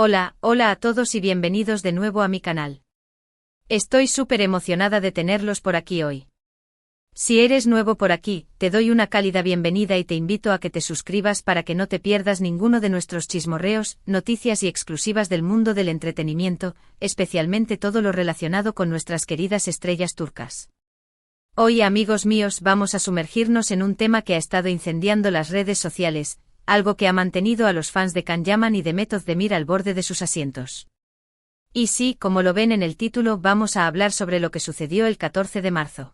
Hola a todos y bienvenidos de nuevo a mi canal. Estoy súper emocionada de tenerlos por aquí hoy. Si eres nuevo por aquí, te doy una cálida bienvenida y te invito a que te suscribas para que no te pierdas ninguno de nuestros chismorreos, noticias y exclusivas del mundo del entretenimiento, especialmente todo lo relacionado con nuestras queridas estrellas turcas. Hoy, amigos míos, vamos a sumergirnos en un tema que ha estado incendiando las redes sociales, algo que ha mantenido a los fans de Can Yaman y Demet Özdemir al borde de sus asientos. Y sí, como lo ven en el título, vamos a hablar sobre lo que sucedió el 14 de marzo.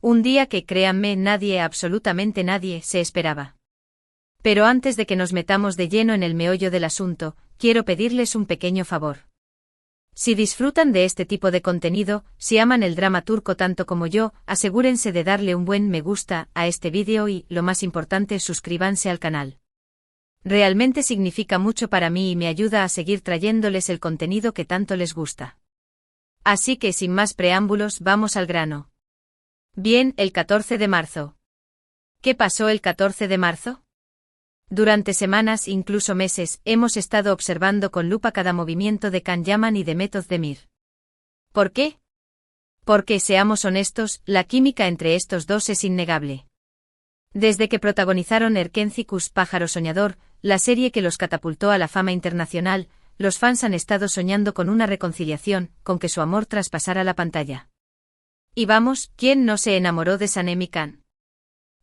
Un día que, créanme, nadie, absolutamente nadie, se esperaba. Pero antes de que nos metamos de lleno en el meollo del asunto, quiero pedirles un pequeño favor. Si disfrutan de este tipo de contenido, si aman el drama turco tanto como yo, asegúrense de darle un buen me gusta a este vídeo y, lo más importante, suscríbanse al canal. Realmente significa mucho para mí y me ayuda a seguir trayéndoles el contenido que tanto les gusta. Así que sin más preámbulos, vamos al grano. Bien, el 14 de marzo. ¿Qué pasó el 14 de marzo? Durante semanas, incluso meses, hemos estado observando con lupa cada movimiento de Can Yaman y Demet Özdemir. ¿Por qué? Porque, seamos honestos, la química entre estos dos es innegable. Desde que protagonizaron Erkenci Pájaro Soñador, la serie que los catapultó a la fama internacional, los fans han estado soñando con una reconciliación, con que su amor traspasara la pantalla. Y vamos, ¿quién no se enamoró de Sanem y Can?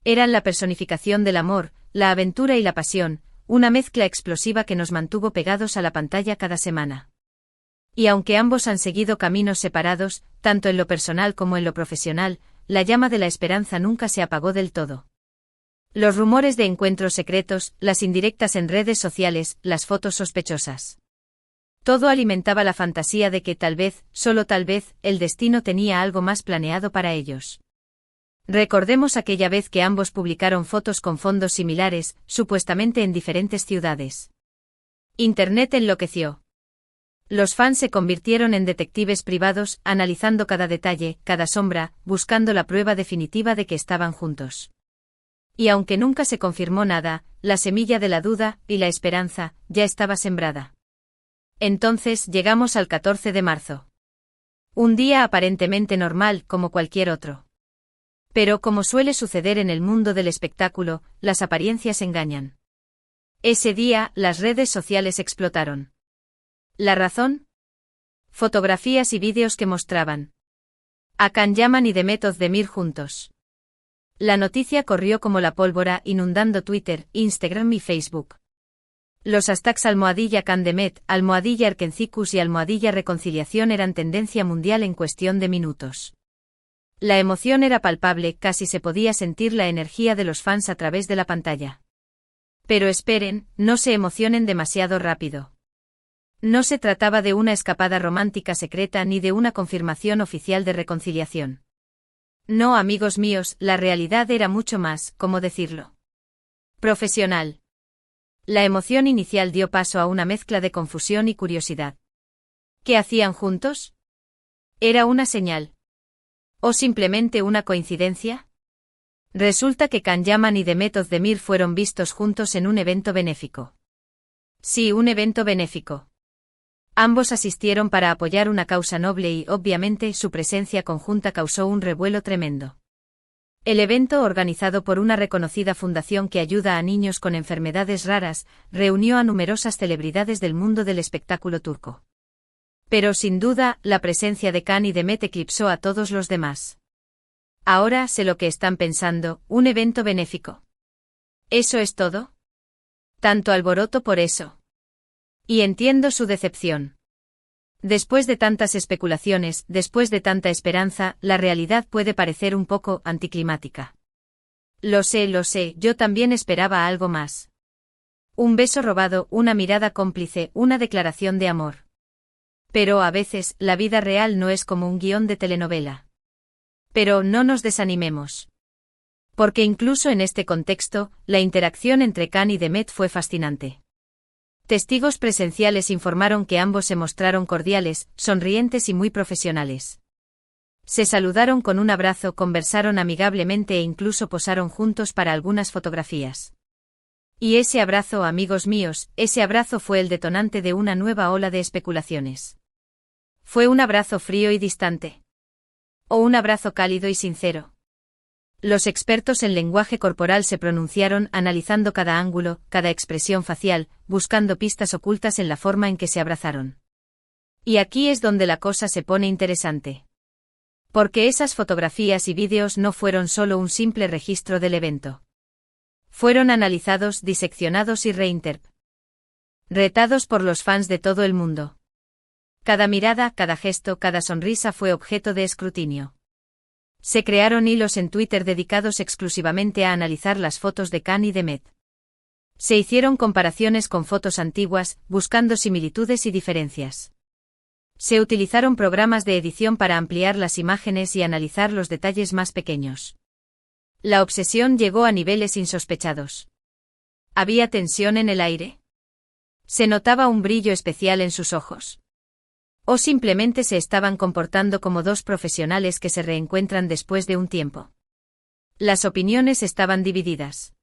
Eran la personificación del amor, la aventura y la pasión, una mezcla explosiva que nos mantuvo pegados a la pantalla cada semana. Y aunque ambos han seguido caminos separados, tanto en lo personal como en lo profesional, la llama de la esperanza nunca se apagó del todo. Los rumores de encuentros secretos, las indirectas en redes sociales, las fotos sospechosas. Todo alimentaba la fantasía de que tal vez, solo tal vez, el destino tenía algo más planeado para ellos. Recordemos aquella vez que ambos publicaron fotos con fondos similares, supuestamente en diferentes ciudades. Internet enloqueció. Los fans se convirtieron en detectives privados, analizando cada detalle, cada sombra, buscando la prueba definitiva de que estaban juntos. Y aunque nunca se confirmó nada, la semilla de la duda y la esperanza ya estaba sembrada. Entonces llegamos al 14 de marzo. Un día aparentemente normal como cualquier otro. Pero como suele suceder en el mundo del espectáculo, las apariencias engañan. Ese día, las redes sociales explotaron. ¿La razón? Fotografías y vídeos que mostraban a Can Yaman y Demet Özdemir juntos. La noticia corrió como la pólvora, inundando Twitter, Instagram y Facebook. Los hashtags #Can Demet, #Erkenci y #reconciliación eran tendencia mundial en cuestión de minutos. La emoción era palpable, casi se podía sentir la energía de los fans a través de la pantalla. Pero esperen, no se emocionen demasiado rápido. No se trataba de una escapada romántica secreta ni de una confirmación oficial de reconciliación. No, amigos míos, la realidad era mucho más, ¿cómo decirlo? Profesional. La emoción inicial dio paso a una mezcla de confusión y curiosidad. ¿Qué hacían juntos? ¿Era una señal? ¿O simplemente una coincidencia? Resulta que Can Yaman y Demet Özdemir fueron vistos juntos en un evento benéfico. Sí, un evento benéfico. Ambos asistieron para apoyar una causa noble y, obviamente, su presencia conjunta causó un revuelo tremendo. El evento, organizado por una reconocida fundación que ayuda a niños con enfermedades raras, reunió a numerosas celebridades del mundo del espectáculo turco. Pero sin duda, la presencia de Can y Demet eclipsó a todos los demás. Ahora sé lo que están pensando, un evento benéfico. ¿Eso es todo? Tanto alboroto por eso. Y entiendo su decepción. Después de tantas especulaciones, después de tanta esperanza, la realidad puede parecer un poco anticlimática. Lo sé, yo también esperaba algo más. Un beso robado, una mirada cómplice, una declaración de amor. Pero a veces, la vida real no es como un guión de telenovela. Pero no nos desanimemos. Porque incluso en este contexto, la interacción entre Can y Demet fue fascinante. Testigos presenciales informaron que ambos se mostraron cordiales, sonrientes y muy profesionales. Se saludaron con un abrazo, conversaron amigablemente e incluso posaron juntos para algunas fotografías. Y ese abrazo, amigos míos, ese abrazo fue el detonante de una nueva ola de especulaciones. ¿Fue un abrazo frío y distante? ¿O un abrazo cálido y sincero? Los expertos en lenguaje corporal se pronunciaron analizando cada ángulo, cada expresión facial, buscando pistas ocultas en la forma en que se abrazaron. Y aquí es donde la cosa se pone interesante. Porque esas fotografías y vídeos no fueron solo un simple registro del evento. Fueron analizados, diseccionados y retados por los fans de todo el mundo. Cada mirada, cada gesto, cada sonrisa fue objeto de escrutinio. Se crearon hilos en Twitter dedicados exclusivamente a analizar las fotos de Khan y de Met. Se hicieron comparaciones con fotos antiguas, buscando similitudes y diferencias. Se utilizaron programas de edición para ampliar las imágenes y analizar los detalles más pequeños. La obsesión llegó a niveles insospechados. ¿Había tensión en el aire? ¿Se notaba un brillo especial en sus ojos? ¿O simplemente se estaban comportando como dos profesionales que se reencuentran después de un tiempo? Las opiniones estaban divididas.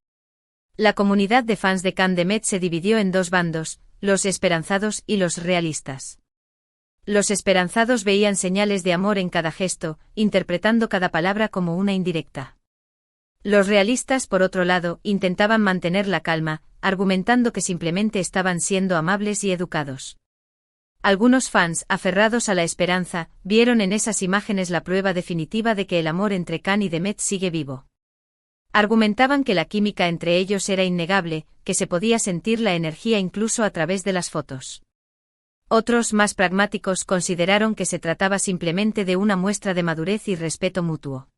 La comunidad de fans de Khan de Met se dividió en dos bandos, los esperanzados y los realistas. Los esperanzados veían señales de amor en cada gesto, interpretando cada palabra como una indirecta. Los realistas, por otro lado, intentaban mantener la calma, argumentando que simplemente estaban siendo amables y educados. Algunos fans, aferrados a la esperanza, vieron en esas imágenes la prueba definitiva de que el amor entre Khan y Demet sigue vivo. Argumentaban que la química entre ellos era innegable, que se podía sentir la energía incluso a través de las fotos. Otros, más pragmáticos, consideraron que se trataba simplemente de una muestra de madurez y respeto mutuo.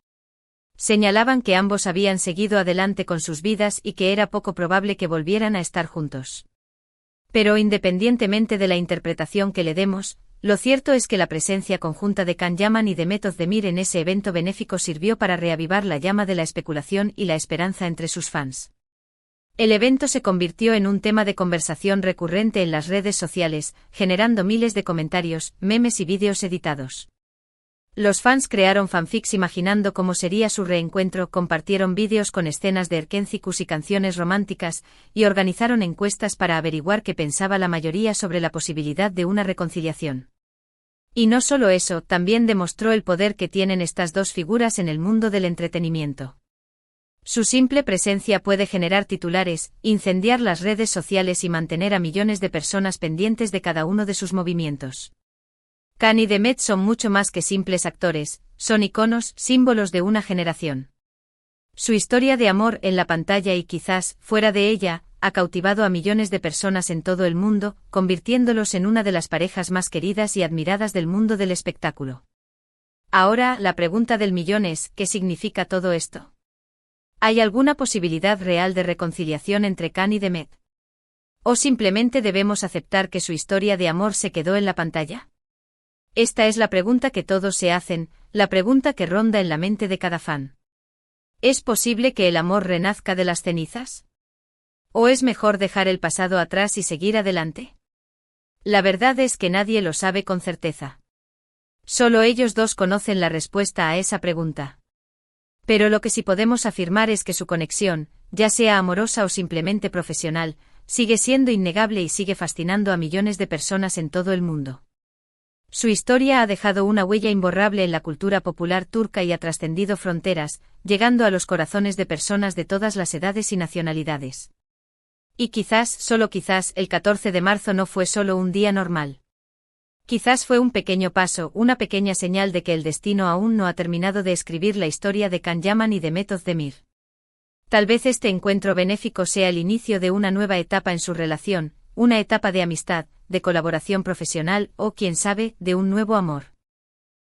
Señalaban que ambos habían seguido adelante con sus vidas y que era poco probable que volvieran a estar juntos. Pero independientemente de la interpretación que le demos, lo cierto es que la presencia conjunta de Khan Yaman y de Met Özdemir en ese evento benéfico sirvió para reavivar la llama de la especulación y la esperanza entre sus fans. El evento se convirtió en un tema de conversación recurrente en las redes sociales, generando miles de comentarios, memes y vídeos editados. Los fans crearon fanfics imaginando cómo sería su reencuentro, compartieron vídeos con escenas de Erkencikus y canciones románticas, y organizaron encuestas para averiguar qué pensaba la mayoría sobre la posibilidad de una reconciliación. Y no solo eso, también demostró el poder que tienen estas dos figuras en el mundo del entretenimiento. Su simple presencia puede generar titulares, incendiar las redes sociales y mantener a millones de personas pendientes de cada uno de sus movimientos. Khan y Demet son mucho más que simples actores, son iconos, símbolos de una generación. Su historia de amor en la pantalla y quizás, fuera de ella, ha cautivado a millones de personas en todo el mundo, convirtiéndolos en una de las parejas más queridas y admiradas del mundo del espectáculo. Ahora, la pregunta del millón es, ¿qué significa todo esto? ¿Hay alguna posibilidad real de reconciliación entre Khan y Demet? ¿O simplemente debemos aceptar que su historia de amor se quedó en la pantalla? Esta es la pregunta que todos se hacen, la pregunta que ronda en la mente de cada fan. ¿Es posible que el amor renazca de las cenizas? ¿O es mejor dejar el pasado atrás y seguir adelante? La verdad es que nadie lo sabe con certeza. Solo ellos dos conocen la respuesta a esa pregunta. Pero lo que sí podemos afirmar es que su conexión, ya sea amorosa o simplemente profesional, sigue siendo innegable y sigue fascinando a millones de personas en todo el mundo. Su historia ha dejado una huella imborrable en la cultura popular turca y ha trascendido fronteras, llegando a los corazones de personas de todas las edades y nacionalidades. Y quizás, solo quizás, el 14 de marzo no fue solo un día normal. Quizás fue un pequeño paso, una pequeña señal de que el destino aún no ha terminado de escribir la historia de Khan Yaman y de Met Özdemir. Tal vez este encuentro benéfico sea el inicio de una nueva etapa en su relación, una etapa de amistad, de colaboración profesional o, quién sabe, de un nuevo amor.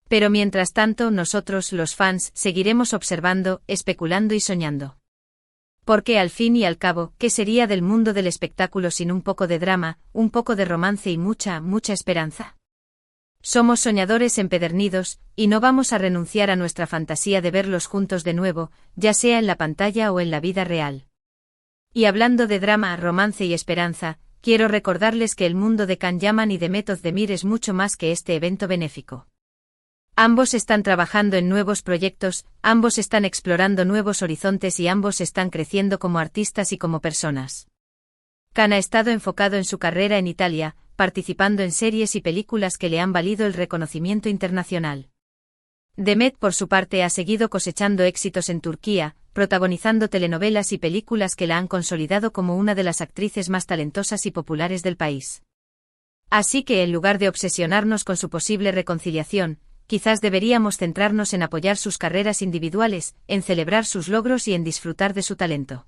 Pero mientras tanto nosotros, los fans, seguiremos observando, especulando y soñando. Porque al fin y al cabo, ¿qué sería del mundo del espectáculo sin un poco de drama, un poco de romance y mucha, mucha esperanza? Somos soñadores empedernidos, y no vamos a renunciar a nuestra fantasía de verlos juntos de nuevo, ya sea en la pantalla o en la vida real. Y hablando de drama, romance y esperanza, quiero recordarles que el mundo de Khan Yaman y de Met Özdemir es mucho más que este evento benéfico. Ambos están trabajando en nuevos proyectos, ambos están explorando nuevos horizontes y ambos están creciendo como artistas y como personas. Khan ha estado enfocado en su carrera en Italia, participando en series y películas que le han valido el reconocimiento internacional. Demet, por su parte, ha seguido cosechando éxitos en Turquía, protagonizando telenovelas y películas que la han consolidado como una de las actrices más talentosas y populares del país. Así que, en lugar de obsesionarnos con su posible reconciliación, quizás deberíamos centrarnos en apoyar sus carreras individuales, en celebrar sus logros y en disfrutar de su talento.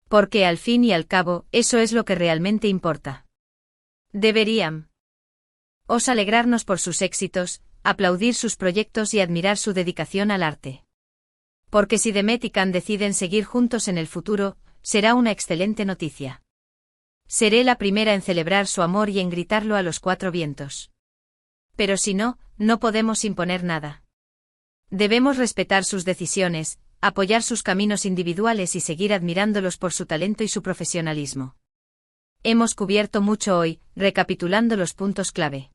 Porque al fin y al cabo, eso es lo que realmente importa. Deberíamos alegrarnos por sus éxitos, aplaudir sus proyectos y admirar su dedicación al arte. Porque si Demet y Khan deciden seguir juntos en el futuro, será una excelente noticia. Seré la primera en celebrar su amor y en gritarlo a los cuatro vientos. Pero si no, no podemos imponer nada. Debemos respetar sus decisiones, apoyar sus caminos individuales y seguir admirándolos por su talento y su profesionalismo. Hemos cubierto mucho hoy, recapitulando los puntos clave.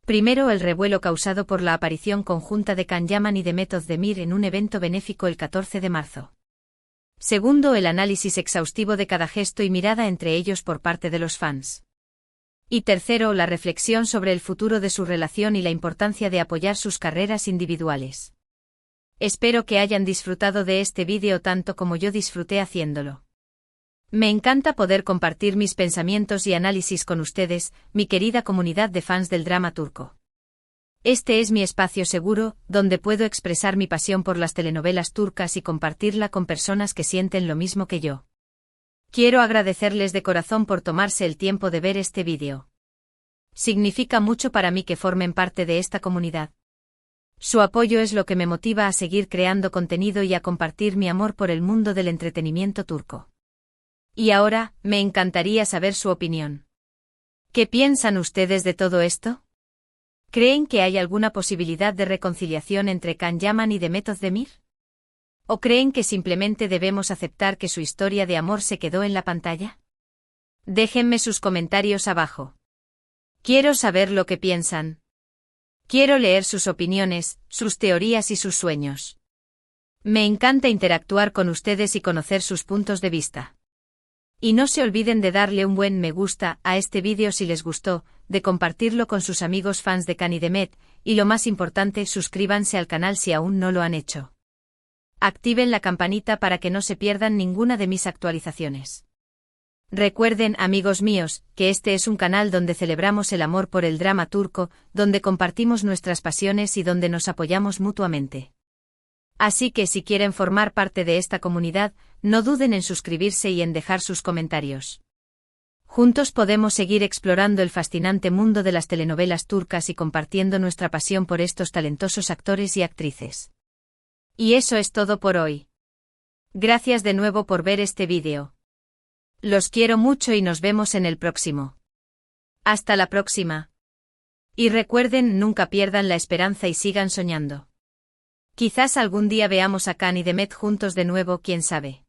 Primero, el revuelo causado por la aparición conjunta de Can Yaman y Demet Özdemir en un evento benéfico el 14 de marzo. Segundo, el análisis exhaustivo de cada gesto y mirada entre ellos por parte de los fans. Y tercero, la reflexión sobre el futuro de su relación y la importancia de apoyar sus carreras individuales. Espero que hayan disfrutado de este vídeo tanto como yo disfruté haciéndolo. Me encanta poder compartir mis pensamientos y análisis con ustedes, mi querida comunidad de fans del drama turco. Este es mi espacio seguro, donde puedo expresar mi pasión por las telenovelas turcas y compartirla con personas que sienten lo mismo que yo. Quiero agradecerles de corazón por tomarse el tiempo de ver este vídeo. Significa mucho para mí que formen parte de esta comunidad. Su apoyo es lo que me motiva a seguir creando contenido y a compartir mi amor por el mundo del entretenimiento turco. Y ahora, me encantaría saber su opinión. ¿Qué piensan ustedes de todo esto? ¿Creen que hay alguna posibilidad de reconciliación entre Can Yaman y Demet Özdemir? ¿O creen que simplemente debemos aceptar que su historia de amor se quedó en la pantalla? Déjenme sus comentarios abajo. Quiero saber lo que piensan. Quiero leer sus opiniones, sus teorías y sus sueños. Me encanta interactuar con ustedes y conocer sus puntos de vista. Y no se olviden de darle un buen me gusta a este vídeo si les gustó, de compartirlo con sus amigos fans de Can y Demet, y lo más importante, suscríbanse al canal si aún no lo han hecho. Activen la campanita para que no se pierdan ninguna de mis actualizaciones. Recuerden, amigos míos, que este es un canal donde celebramos el amor por el drama turco, donde compartimos nuestras pasiones y donde nos apoyamos mutuamente. Así que si quieren formar parte de esta comunidad, no duden en suscribirse y en dejar sus comentarios. Juntos podemos seguir explorando el fascinante mundo de las telenovelas turcas y compartiendo nuestra pasión por estos talentosos actores y actrices. Y eso es todo por hoy. Gracias de nuevo por ver este vídeo. Los quiero mucho y nos vemos en el próximo. Hasta la próxima. Y recuerden, nunca pierdan la esperanza y sigan soñando. Quizás algún día veamos a Can y Demet juntos de nuevo, quién sabe.